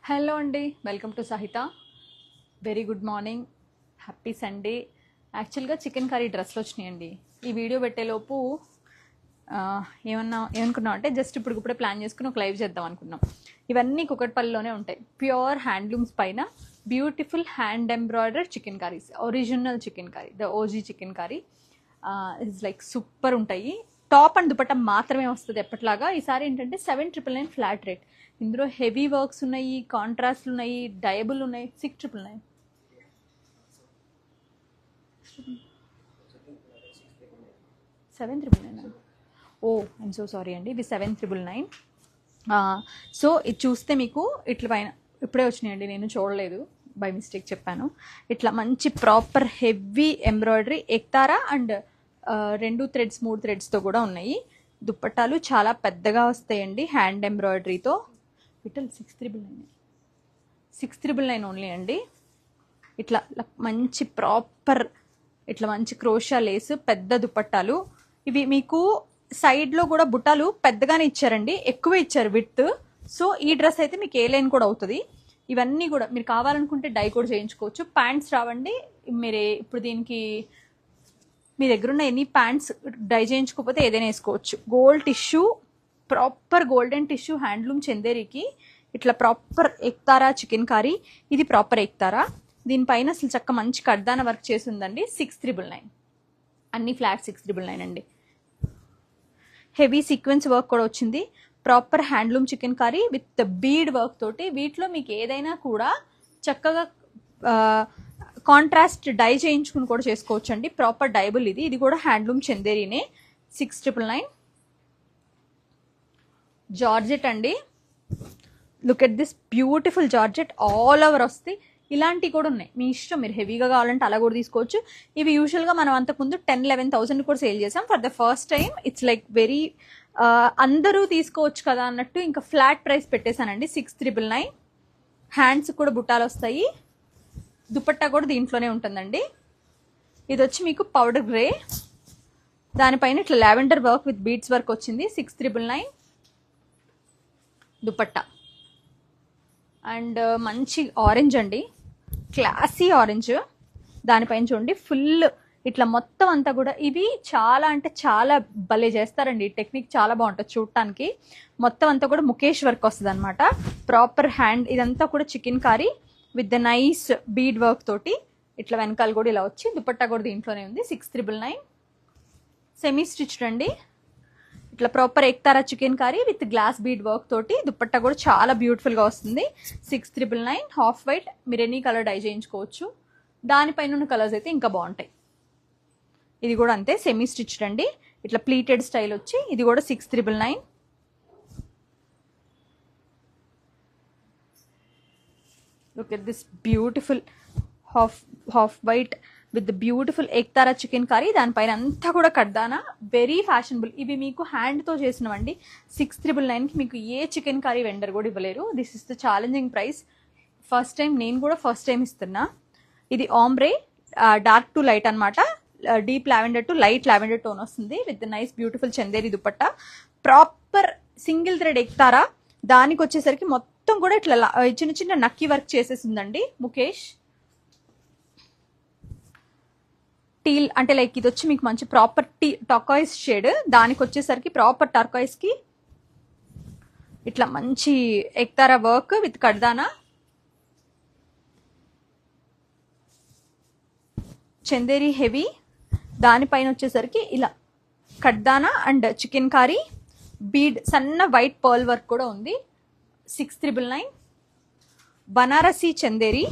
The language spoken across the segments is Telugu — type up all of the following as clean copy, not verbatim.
హలో అండి, వెల్కమ్ టు సహిత. Very good morning, happy Sunday. యాక్చువల్గా చికెన్ కర్రీ డ్రెస్లు వచ్చినాయండి. ఈ వీడియో పెట్టేలోపు ఏమనుకున్నాం అంటే జస్ట్ ఇప్పుడే ప్లాన్ చేసుకుని ఒక లైవ్ చేద్దాం అనుకున్నాం. ఇవన్నీ కుకట్పల్లిలోనే ఉంటాయి. ప్యూర్ హ్యాండ్లూమ్స్ పైన beautiful hand embroidered chicken curries, original chicken curry, the OG chicken curry it's like super ఉంటాయి. టాప్ అండ్ దుపట్టా మాత్రమే వస్తుంది ఎప్పటిలాగా. ఈసారి ఏంటంటే 799 ఫ్లాట్ రేట్. ఇందులో హెవీ వర్క్స్ ఉన్నాయి, కాంట్రాస్ట్లు ఉన్నాయి, డయబుల్ ఉన్నాయి. 699 799. ఓ ఐమ్ సో సారీ అండి, ఇది 799. సో ఇది చూస్తే మీకు ఇట్లా పైన ఇప్పుడే వచ్చినాయండి, నేను చూడలేదు, బై మిస్టేక్ చెప్పాను. ఇట్లా మంచి proper heavy embroidery ektara and 2 threads 3 థ్రెడ్స్తో కూడా ఉన్నాయి. దుప్పట్టాలు చాలా పెద్దగా వస్తాయండి హ్యాండ్ ఎంబ్రాయిడరీతో. ఇట్లా 699 ఓన్లీ అండి. ఇట్లా మంచి ప్రాపర్ ఇట్లా మంచి క్రోషా లేస్ పెద్ద దుప్పట్టాలు. ఇవి మీకు సైడ్లో కూడా బుట్టాలు పెద్దగానే ఇచ్చారండి, ఎక్కువ ఇచ్చారు విత్. సో ఈ డ్రెస్ అయితే మీకు ఏ లైన్ కూడా అవుతుంది. ఇవన్నీ కూడా మీరు కావాలనుకుంటే డై కూడా చేయించుకోవచ్చు. ప్యాంట్స్ రావండి, మీరే ఇప్పుడు దీనికి మీ దగ్గర ఉన్న ఎన్ని ప్యాంట్స్ డై చేయించుకోకపోతే ఏదైనా వేసుకోవచ్చు. Gold tissue, proper golden tissue handloom చందేరికి. ఇట్లా ప్రాపర్ ఎక్తారా చికెన్ కర్రీ, ఇది ప్రాపర్ ఎక్తారా. దీనిపైన అసలు చక్క మంచి కడ్దాన వర్క్ చేసి ఉందండి. 699 అన్ని ఫ్లాట్ 699 అండి. హెవీ సీక్వెన్స్ వర్క్ కూడా వచ్చింది. Proper handloom chicken curry with bead work తోటి. వీటిలో మీకు ఏదైనా కూడా చక్కగా కాంట్రాస్ట్ డై చేయించుకుని కూడా చేసుకోవచ్చు అండి. ప్రాపర్ డైబుల్ ఇది. ఇది కూడా హ్యాండ్లూమ్ చందేరీనే. 699 జార్జెట్ అండి. Look at this beautiful georgette, all over వస్తాయి. ఇలాంటివి కూడా ఉన్నాయి, మీ ఇష్టం. మీరు హెవీగా కావాలంటే అలా కూడా తీసుకోవచ్చు. ఇవి యూజువల్గా మనం అంతకుముందు 10,000-11,000 కూడా సేల్ చేసాం. For the first time it's like very అందరూ తీసుకోవచ్చు కదా అన్నట్టు ఇంకా ఫ్లాట్ ప్రైస్ పెట్టేశానండి. 699. హ్యాండ్స్ కూడా బుట్టాలు వస్తాయి. దుపట్టా కూడా దీంట్లోనే ఉంటుందండి. ఇది వచ్చి మీకు పౌడర్ గ్రే, దానిపైన ఇట్లా lavender work with beads work వచ్చింది. 699 దుపట్టా. అండ్ మంచి ఆరెంజ్ అండి, క్లాసీ ఆరెంజ్. దానిపైన చూడండి ఫుల్ ఇట్లా మొత్తం అంతా కూడా. ఇవి చాలా అంటే చాలా భలే చేస్తారండి. ఈ టెక్నిక్ చాలా బాగుంటుంది చూడటానికి. మొత్తం అంతా కూడా ముఖేష్ వర్క్ వస్తుంది అనమాట. ప్రాపర్ హ్యాండ్ ఇదంతా కూడా chicken curry with the nice bead work తోటి. ఇట్లా వెనకాల కూడా ఇలా వచ్చి దుపట్టా కూడా దీంట్లోనే ఉంది. 699 సెమీ స్టిచ్డ్ అండి. ఇట్లా proper ఎక్తారా chikankari with glass bead work తోటి. దుపట్టా కూడా చాలా బ్యూటిఫుల్గా వస్తుంది. 699 హాఫ్ వైట్. మీరు ఎనీ కలర్ డై చేయించుకోవచ్చు. దానిపైన ఉన్న కలర్స్ అయితే ఇంకా బాగుంటాయి. ఇది కూడా అంతే, సెమీ స్టిచ్డ్ అండి. ఇట్లా ప్లీటెడ్ స్టైల్ వచ్చి ఇది కూడా 699. Look at this beautiful half white with beautiful ektara chikankari. దానిపైన అంతా కూడా కడ్దానా, వెరీ ఫ్యాషనబుల్. ఇవి మీకు హ్యాండ్తో చేసినవండి. 699కి మీకు ఏ చికెన్ కర్రీ వెండర్ కూడా ఇవ్వలేరు. This is the challenging price. First time, నేను కూడా ఫస్ట్ టైం ఇస్తున్నా. ఇది ఆంబ్రే డార్క్ టు లైట్ అనమాట. Deep lavender to light lavender tone వస్తుంది with nice beautiful Chanderi dupatta. Proper single thread ektara. దానికి వచ్చేసరికి మొత్తం కూడా ఇట్లా చిన్న చిన్న నక్కీ వర్క్ చేసేసిందండి ముఖేష్. టీల్ అంటే లైక్ ఇది వచ్చి మీకు మంచి ప్రాపర్ టర్కాయిస్ షేడ్. దానికి వచ్చేసరికి ప్రాపర్ టర్కాయిస్ కి ఇట్లా మంచి ఎక్తారా వర్క్ విత్ కడ్దానా. చందేరి హెవీ. దానిపైన వచ్చేసరికి ఇలా కడ్దానా అండ్ చికెన్ కర్రీ బీడ్ సన్న వైట్ పర్ల్ వర్క్ కూడా ఉంది. 699 బనారసి చందేరి.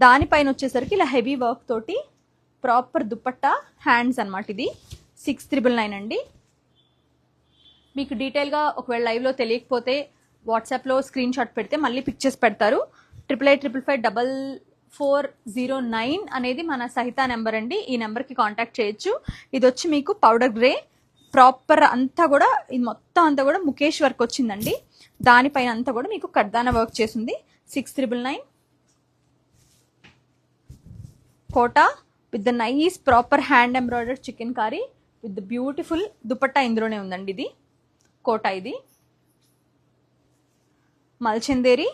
దానిపైన వచ్చేసరికి ఇలా హెవీ వర్క్ తోటి ప్రాపర్ దుపట్టా హ్యాండ్స్ అనమాట. ఇది 699 అండి. మీకు డీటెయిల్గా ఒకవేళ లైవ్లో తెలియకపోతే వాట్సాప్లో స్క్రీన్ షాట్ పెడితే మళ్ళీ పిక్చర్స్ పెడతారు. 8855554409 అనేది మన సహిత నెంబర్ అండి. ఈ నెంబర్కి కాంటాక్ట్ చేయొచ్చు. ఇది వచ్చి మీకు పౌడర్ గ్రే. ప్రాపర్ అంతా కూడా ఇది మొత్తం అంతా కూడా ముఖేష్ వర్క్ వచ్చిందండి. దానిపైన అంతా కూడా మీకు కడ్దానా వర్క్ చేసింది. 699 Kota with the nice proper hand embroidered chikankari with the beautiful dupatta ఇందులోనే ఉందండి. ఇది కోటా. ఇది మల్చందేరి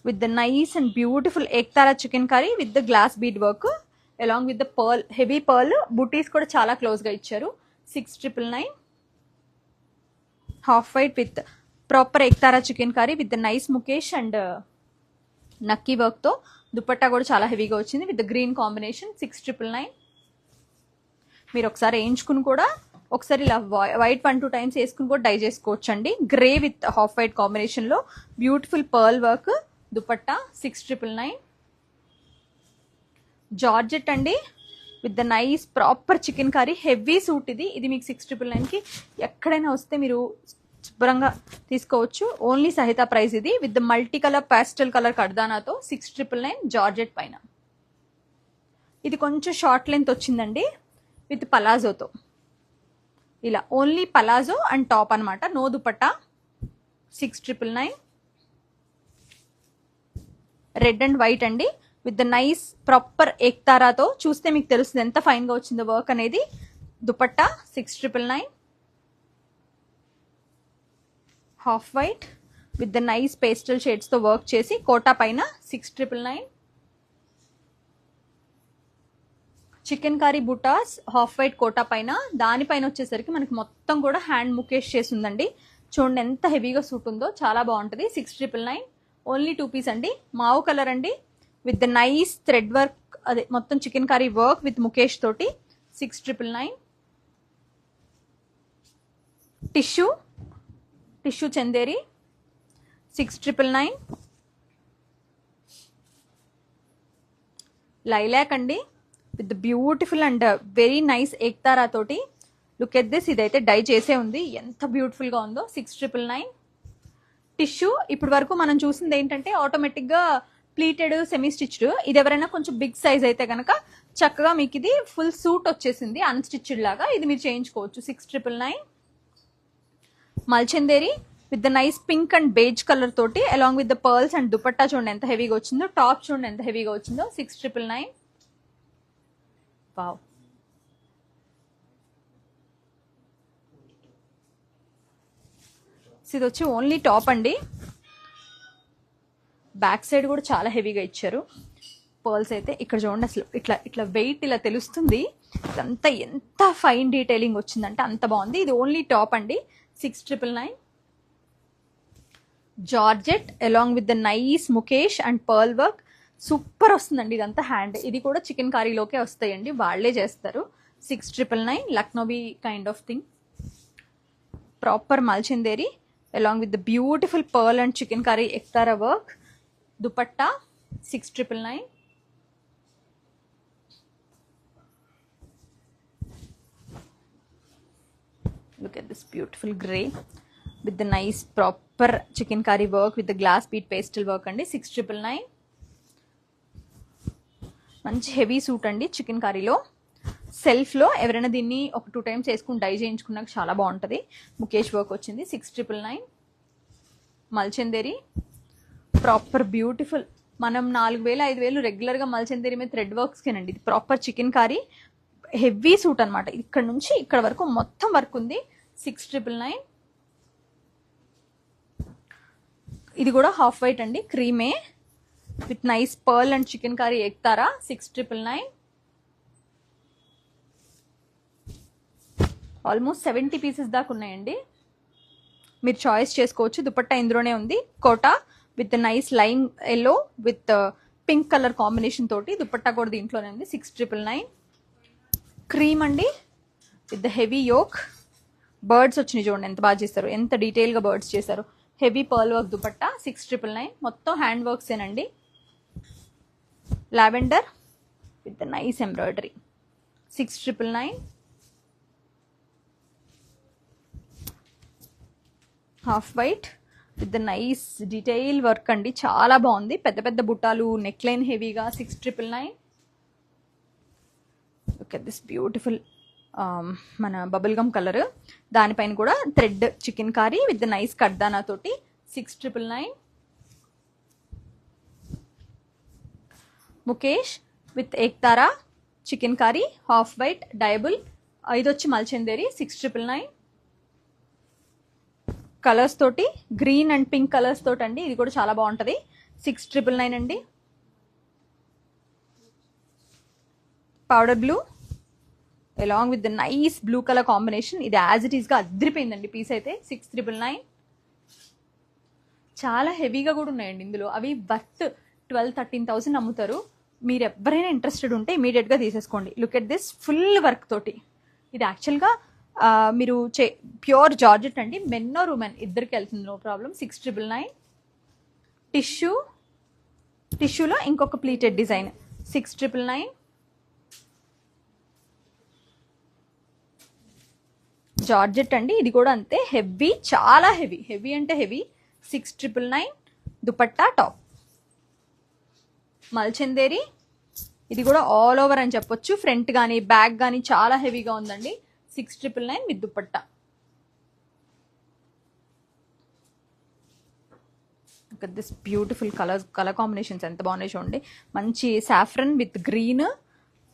with the nice and beautiful ekhtara chicken curry with the glass bead work along with the pearl, heavy pearl booties కూడా చాలా క్లోజ్ గా ఇచ్చారు. 6,999 half white with proper ekhtara chicken curry with the nice mukesh and నక్కీ వర్క్ తో దుపట్టా కూడా చాలా హెవీగా వచ్చింది విత్ గ్రీన్ కాంబినేషన్. 6,999 మీరు ఒకసారి వేయించుకుని కూడా ఒకసారి ఇలా వైట్ 1-2 టైమ్స్ వేసుకుని కూడా డై చేసుకోవచ్చు అండి. Grey with half white combination లో beautiful pearl work dupatta. 6,999 georgette అండి with the nice proper chikankari heavy suit. ఇది మీకు 6,999 కి ఎక్కడైనా వస్తే మీరు శుభ్రంగా తీసుకోవచ్చు. ఓన్లీ సహిత ప్రైస్ ఇది with the multi colour pastel colour కడ్దానాతో. 6,999 జార్జెట్ పైన. ఇది కొంచెం షార్ట్ లెంత్ వచ్చిందండి విత్ పలాజోతో. ఇలా ఓన్లీ పలాజో అండ్ టాప్ అనమాట, no dupatta. 6,999 red and white అండి విత్ ద నైస్ ప్రాపర్ ఏక్తారాతో. చూస్తే మీకు తెలుస్తుంది ఎంత ఫైన్ గా వచ్చిందో వర్క్ అనేది. Dupatta 6,999 half white with the nice pastel shades తో వర్క్ చేసి కోటా పైన. 6,999 చికెన్ కర్రీ బుటాస్ హాఫ్ వైట్ కోటా పైన. దానిపైన వచ్చేసరికి మనకి మొత్తం కూడా హ్యాండ్ ముకేష్ చేసి ఉందండి. చూడండి ఎంత హెవీగా సూట్ ఉందో, చాలా బాగుంటుంది. 6,999 ఓన్లీ 2 పీస్ అండి. మావు కలర్ అండి with the nice thread work, అదే మొత్తం chikankari work with mukaish తోటి. 6,999 టిష్యూ చందేరి. 6,999 లైలాక్ అండి with beautiful and very nice ektara తోటి. లుక్ ఎట్ దిస్, ఇదైతే డై చేసే ఉంది, ఎంత బ్యూటిఫుల్ గా ఉందో. 6,999 టిష్యూ. ఇప్పుడు వరకు మనం చూసింది ఏంటంటే ఆటోమేటిక్ గా ప్లీటెడ్ సెమీ స్టిచ్డ్. ఇది ఎవరైనా కొంచెం బిగ్ సైజ్ అయితే కనుక చక్కగా మీకు ఇది ఫుల్ సూట్ వచ్చేసింది అన్స్టిచ్డ్ లాగా. ఇది మీరు చేయించుకోవచ్చు. 6,999 మల్చందేరి with the nice pink and beige colour తోటి along with the pearls and dupatta. చూడండి ఎంత హెవీగా వచ్చిందో. టాప్ చూడండి ఎంత హెవీగా వచ్చిందో. 6,999 వావ్. ఇది వచ్చి ఓన్లీ టాప్ అండి. బ్యాక్ సైడ్ కూడా చాలా హెవీగా ఇచ్చారు. పర్ల్స్ అయితే ఇక్కడ చూడండి, అసలు ఇట్లా వెయిట్ ఇలా తెలుస్తుంది. ఇదంతా ఎంత ఫైన్ డీటెయిలింగ్ వచ్చిందంటే అంత బాగుంది. ఇది ఓన్లీ టాప్ అండి. 6,999 georgette along with the nice Mukesh and pearl work. Super వస్తుందండి. ఇదంతా హ్యాండ్. ఇది కూడా చికెన్ కర్రీలోకే వస్తాయండి, వాళ్లే చేస్తారు. 6,999 Lucknowi kind of thing. Proper మల్చందేరి along with the beautiful pearl and chikankari ektara work. Dupatta 6,999 look at this beautiful gray with the nice proper chicken curry work with the glass bead pastel work అండి. 6,999 మంచి హెవీ సూట్ అండి చికెన్ కర్రీలో. సెల్ఫ్లో ఎవరైనా దీన్ని ఒక 2 టైమ్స్ వేసుకుని డై చేయించుకున్నాక చాలా బాగుంటుంది. ముకేష్ వర్క్ వచ్చింది. 6,999 మల్చందేరి ప్రాపర్ బ్యూటిఫుల్. మనం 4,000-5,000 రెగ్యులర్గా మల్చందేరి మీద థ్రెడ్ వర్క్స్కేనండి. ఇది proper chikankari heavy suit అనమాట. ఇక్కడ నుంచి ఇక్కడ వరకు మొత్తం వర్క్ ఉంది. 6,999 ఇది కూడా హాఫ్ వైట్ అండి, క్రీమే with nice pearl and chikankari ektara. 6,999 almost 70 pieces దాకా ఉన్నాయండి. మీరు చాయిస్ చేసుకోవచ్చు. దుపట్టా ఇందులోనే ఉంది. Kota with nice line yellow with pink colour combination తోటి. దుపట్టా కూడా దీంట్లోనే ఉంది. 6,999 క్రీమ్ అండి with the heavy yoke. Birds వచ్చినాయి చూడండి ఎంత బాగా చేస్తారు, ఎంత డీటెయిల్ గా బర్డ్స్ చేశారు. Heavy pearl work dupatta. 6,999 మొత్తం హ్యాండ్ వర్క్స్ ఏనండి. Lavender with the nice embroidery. 6,999 half white with the nice detail work అండి, చాలా బాగుంది. పెద్ద పెద్ద బుట్టాలు, నెక్ లైన్ హెవీగా. 6,999 లుక్ ఎట్ దిస్ బ్యూటిఫుల్ మన బబుల్ గమ్ కలర్. దానిపైన కూడా thread chikankari with the nice కడ్దానా తోటి. 6,999 mukaish with ektara chikankari half white dyeable. ఇది వచ్చి మల్చందేరి. 6,999 కలర్స్ తోటి, గ్రీన్ అండ్ పింక్ కలర్స్ తోటి అండి. ఇది కూడా చాలా బాగుంటుంది. 6,999 అండి. Powder blue along with the nice blue colour combination. ఇది యాజ్ ఇట్ ఈస్గా అద్దరిపోయిందండి పీస్ అయితే. 6,999. చాలా హెవీగా కూడా ఉన్నాయండి ఇందులో. అవి వర్త్ 12,000-13,000 అమ్ముతారు. మీరు ఎవరైనా ఇంట్రెస్టెడ్ ఉంటే ఇమీడియట్గా తీసేసుకోండి. Look at this full work తోటి. ఇది యాక్చువల్గా మీరు ప్యూర్ జార్జెట్ అండి. మెన్ ఆర్ ఉమెన్ ఇద్దరికి వెళ్తుంది, నో ప్రాబ్లం. 6,999. టిష్యూలో ఇంకొక ప్లీటెడ్ డిజైన్ 6,999. జార్జెట్ అండి, ఇది కూడా అంతే హెవీ, చాలా హెవీ అంటే హెవీ. 6,999. దుపట్టా టాప్ మల్చందేరి. ఇది కూడా ఆల్ ఓవర్ అని చెప్పొచ్చు. ఫ్రంట్ కానీ బ్యాక్ కానీ చాలా హెవీగా ఉందండి. 6,999 with dupatta. This beautiful colour combinations ఎంత బాగున్నాయి చూడండి. మంచి సాఫ్రన్ విత్ గ్రీన్.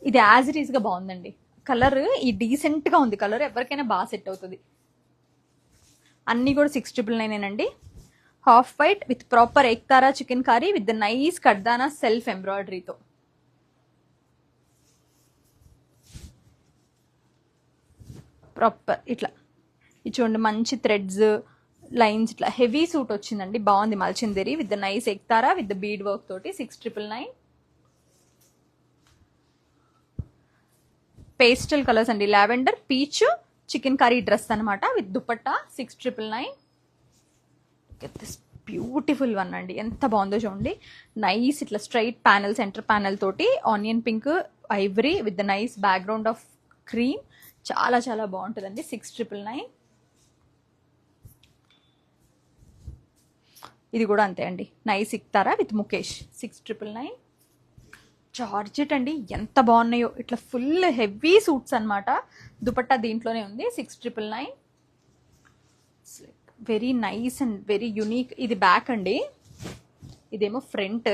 ఇది యాజ్ ఇట్ ఈస్గా బాగుందండి. కలర్ ఈ డీసెంట్గా ఉంది. కలర్ ఎవరికైనా బాగా సెట్ అవుతుంది. అన్నీ కూడా 6,999 అండి. Half white with proper ఎక్తారా chikankari with the nice కడ్దానా సెల్ఫ్ ఎంబ్రాయిడరీతో. ప్రాపర్ ఇట్లా ఇది చూడండి, మంచి థ్రెడ్స్ లైన్స్ ఇట్లా హెవీ సూట్ వచ్చిందండి. బాగుంది. మల్చిందేరి విత్ ద నైస్ ఎక్తారా విత్ ద బీడ్ వర్క్ తోటి. 6,999. పేస్టల్ కలర్స్ అండి, lavender, peach, chikankari dress అనమాట with dupatta. 6,999. This beautiful one అండి, ఎంత బాగుందో చూడండి. నైస్ ఇట్లా స్ట్రైట్ ప్యానెల్, సెంటర్ ప్యానెల్ తోటి onion pink ivory with the nice background of cream. చాలా చాలా బాగుంటుందండి. 6,999. ఇది కూడా అంతే అండి, nice Iktara with Mukesh. 6,999. Georgette అండి, ఎంత బాగున్నాయో. ఇట్లా ఫుల్ హెవీ సూట్స్ అనమాట. దుపట్టా దీంట్లోనే ఉంది. 6,999. Very nice and very unique. ఇది బ్యాక్ అండి, ఇదేమో front.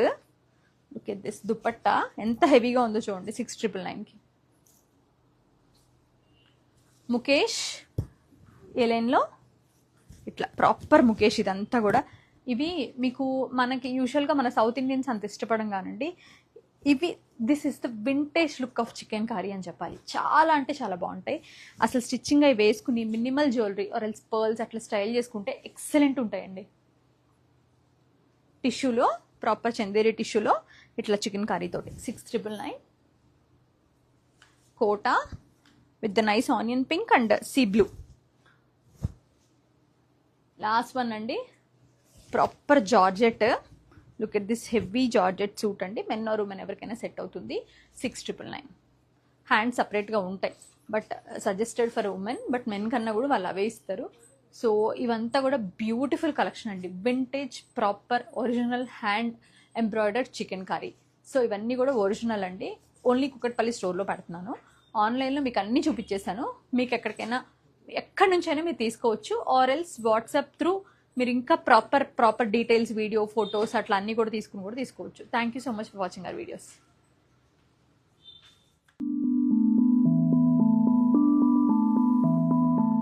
Look at this dupatta ఎంత హెవీగా ఉందో చూడండి. 6,999కి. ముఖేష్ ఏ లైన్లో ఇట్లా ప్రాపర్ ముఖేష్. ఇదంతా కూడా ఇవి మీకు మనకి యూజువల్గా మన సౌత్ ఇండియన్స్ అంత ఇష్టపడం కానండి. ఇవి this is the vintage look of chicken curry అని చెప్పాలి. చాలా అంటే చాలా బాగుంటాయి. అసలు స్టిచ్చింగ్ అవి వేసుకుని minimal jewellery or else pearls అట్లా స్టైల్ చేసుకుంటే ఎక్సలెంట్ ఉంటాయండి. టిష్యూలో ప్రాపర్ చందేరి టిష్యూలో ఇట్లా చికెన్ కర్రీ తోటి. 6,999. Kota with the nice onion pink and sea blue. Last one అండి, proper georgette. Look at this heavy georgette suit అండి. మెన్ ఆర్ ఉమెన్ ఎవరికైనా సెట్ అవుతుంది. 6,999. హ్యాండ్స్ సపరేట్గా ఉంటాయి, but suggested for women. But men కన్నా కూడా వాళ్ళు అవే ఇస్తారు. సో ఇవంతా కూడా బ్యూటిఫుల్ కలెక్షన్ అండి. Vintage proper original hand embroidered chikankari. So ఇవన్నీ కూడా ఒరిజినల్ అండి. ఓన్లీ కుకట్పల్లి స్టోర్లో పెడుతున్నాను. ఆన్లైన్లో మీకు అన్నీ చూపించేస్తాను. మీకు ఎక్కడి నుంచైనా మీరు తీసుకోవచ్చు. ఆర్ ఎల్స్ వాట్సాప్ త్రూ మీరు ఇంకా ప్రాపర్ డీటెయిల్స్, వీడియో, ఫొటోస్ అట్లా అన్నీ కూడా తీసుకోవచ్చు. Thank you so much for watching our videos.